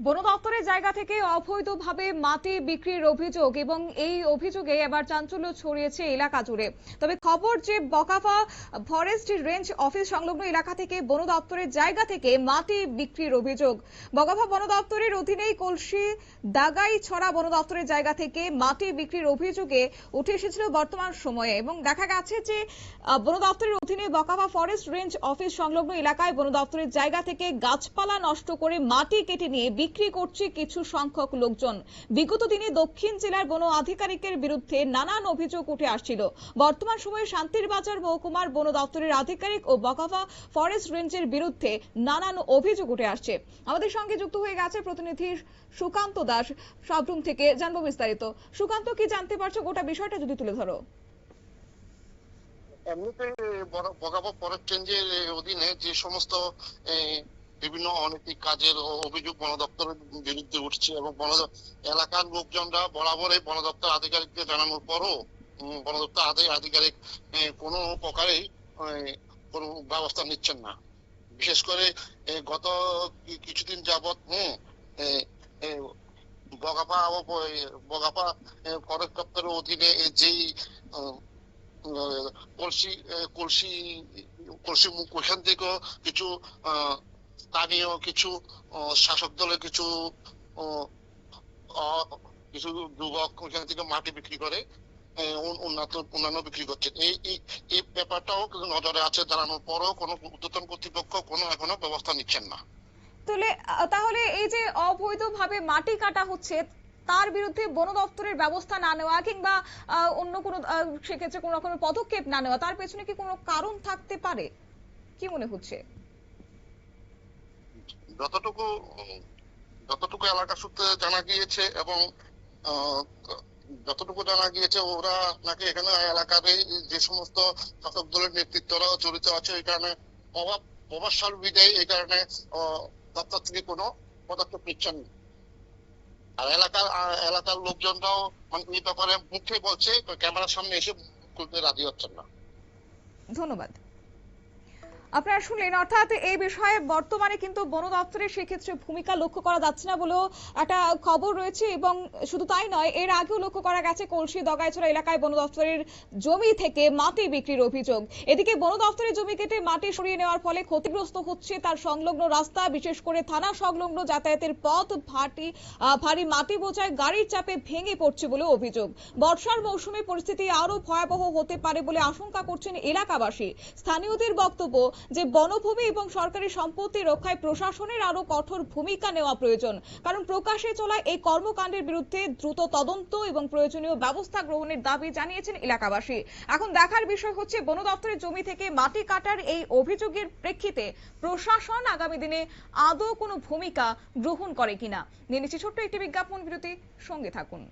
বন দপ্তরের জায়গা থেকে অবৈধভাবে মাটি বিক্রির অভিযোগ এবং এই অভিযোগে এবার চাঞ্চল্য ছড়িয়েছে এলাকা জুড়ে। তবে খবর যে বকাফা ফরেস্ট রেঞ্জ অফিস সংলগ্ন এলাকা থেকে বন দপ্তরের জায়গা থেকে মাটি বিক্রির অভিযোগ। বকাফা বন দপ্তরের অধীনেই কলসি দাগাইছড়া বন দপ্তরের জায়গা থেকে মাটি বিক্রির অভিযোগে উঠে এসেছিল বর্তমান সময়ে, এবং দেখা গেছে যে বন দপ্তরের অধীনে বকাফা ফরেস্ট রেঞ্জ অফিস সংলগ্ন এলাকায় বন দপ্তরের জায়গা থেকে গাছপালা নষ্ট করে মাটি কেটে নিয়ে বিক্রি করছে কিছু সংখ্যক লোকজন। বিগত দিনে দক্ষিণ জেলার বন আধিকারিকের বিরুদ্ধে নানান অভিযোগ উঠে আসছিল। বর্তমান সময়ে শান্তিরবাজার মহকুমার বন দপ্তরের আধিকারিক ও বকাফা ফরেস্ট রেঞ্জের বিরুদ্ধে নানান অভিযোগ উঠে আসছে। আমাদের সঙ্গে যুক্ত হয়ে গেছে প্রতিনিধি সুকান্ত দাস সাবরুম থেকে, জানবো বিস্তারিত। সুকান্ত, কি জানতে পারছো গোটা বিষয়টা যদি তুলে ধরো। এমনিতে বকাফা ফরেস্ট রেঞ্জের অধীনে যে সমস্ত বিভিন্ন অনৈতিক কাজের অভিযোগ বন দপ্তরের বিরুদ্ধে উঠছে এবং এলাকার লোকজনরা বরাবরই বন দপ্তর আধিকারিককে জানানোর পরও বন দপ্তর আধিকারিক কোনো প্রকারেই কোনো ব্যবস্থা নিচ্ছেন না। বিশেষ করে গত কিছুদিন যাবৎ বকাফা ফরেস্ট দপ্তরের অধীনে যেই ওখান থেকেও কিছু স্থানীয় কিছু শাসক দলের কিছু যুবক ওখান থেকে মাটি বিক্রি করে অন্যান্য বিক্রি করছে। এই ব্যাপারটাও নজরে আছে, জানানোর পরও কোনো ঊর্ধ্বতন কর্তৃপক্ষ কোনো এখনো ব্যবস্থা নিচ্ছেন না। তাহলে এই যে অবৈধভাবে মাটি কাটা হচ্ছে তার বিরুদ্ধে বন দপ্তরের ব্যবস্থা না নেওয়া কিংবা অন্য কোনো সেক্ষেত্রে কোনো রকমের পদক্ষেপ না নেওয়া, তার পেছনে কি কোনো কারণ থাকতে পারে, কি মনে হচ্ছে? যতটুকু এলাকা সূত্রে জানা গিয়েছে এবং যতটুকু জানা গিয়েছে, ওরা নাকি এখানে এলাকার যে সমস্ত শাসক দলের নেতৃত্বরাও জড়িত আছে, এই কারণে প্রভাবশালী বিদায় এই কারণে দপ্তর থেকে কোনো পদক্ষেপ নিচ্ছেন না। আর এলাকার লোকজনরাও মানে এই ব্যাপারে মুখে বলছে, ক্যামেরার সামনে এসে খুলতে রাজি হচ্ছেন না। ধন্যবাদ। আপনারা শুনলেন, অর্থাৎ এই বিষয়ে বর্তমানে কিন্তু বন দপ্তরের সেক্ষেত্রে ভূমিকা লক্ষ্য করা যাচ্ছে না বলেও একটা খবর রয়েছে, এবং শুধু তাই নয়, এর আগেও লক্ষ্য করা গেছে কলসি দাগাইছড়া এলাকায় বন দপ্তরের জমি থেকে মাটি বিক্রির অভিযোগ। এদিকে বন দপ্তরের জমি কেটে মাটি সরিয়ে নেওয়ার ফলে ক্ষতিগ্রস্ত হচ্ছে তার সংলগ্ন রাস্তা, বিশেষ করে থানা সংলগ্ন যাতায়াতের পথ। ভারী মাটি বোঝায় গাড়ির চাপে ভেঙে পড়ছে বলে অভিযোগ। বর্ষার মৌসুমে পরিস্থিতি আরো ভয়াবহ হতে পারে বলে আশঙ্কা করছেন এলাকাবাসী। স্থানীয়দের বক্তব্য যে বনভূমি এবং সরকারি সম্পত্তি রক্ষায় প্রশাসনের আরো কঠোর ভূমিকা নেওয়া প্রয়োজন, কারণ প্রকাশ্যে চলা এই কর্মকাণ্ডের বিরুদ্ধে দ্রুত তদন্ত এবং প্রয়োজনীয় ব্যবস্থা গ্রহণের দাবি জানিয়েছেন এলাকাবাসী। এখন দেখার বিষয় হচ্ছে বন দপ্তরের জমি থেকে মাটি কাটার এই অভিযোগের প্রেক্ষিতে প্রশাসন আগামী দিনে আদৌ কোনো ভূমিকা গ্রহণ করে কিনা। নিয়ে নিচ্ছি ছোট্ট একটি বিজ্ঞাপন বিরতি, সঙ্গে থাকুন।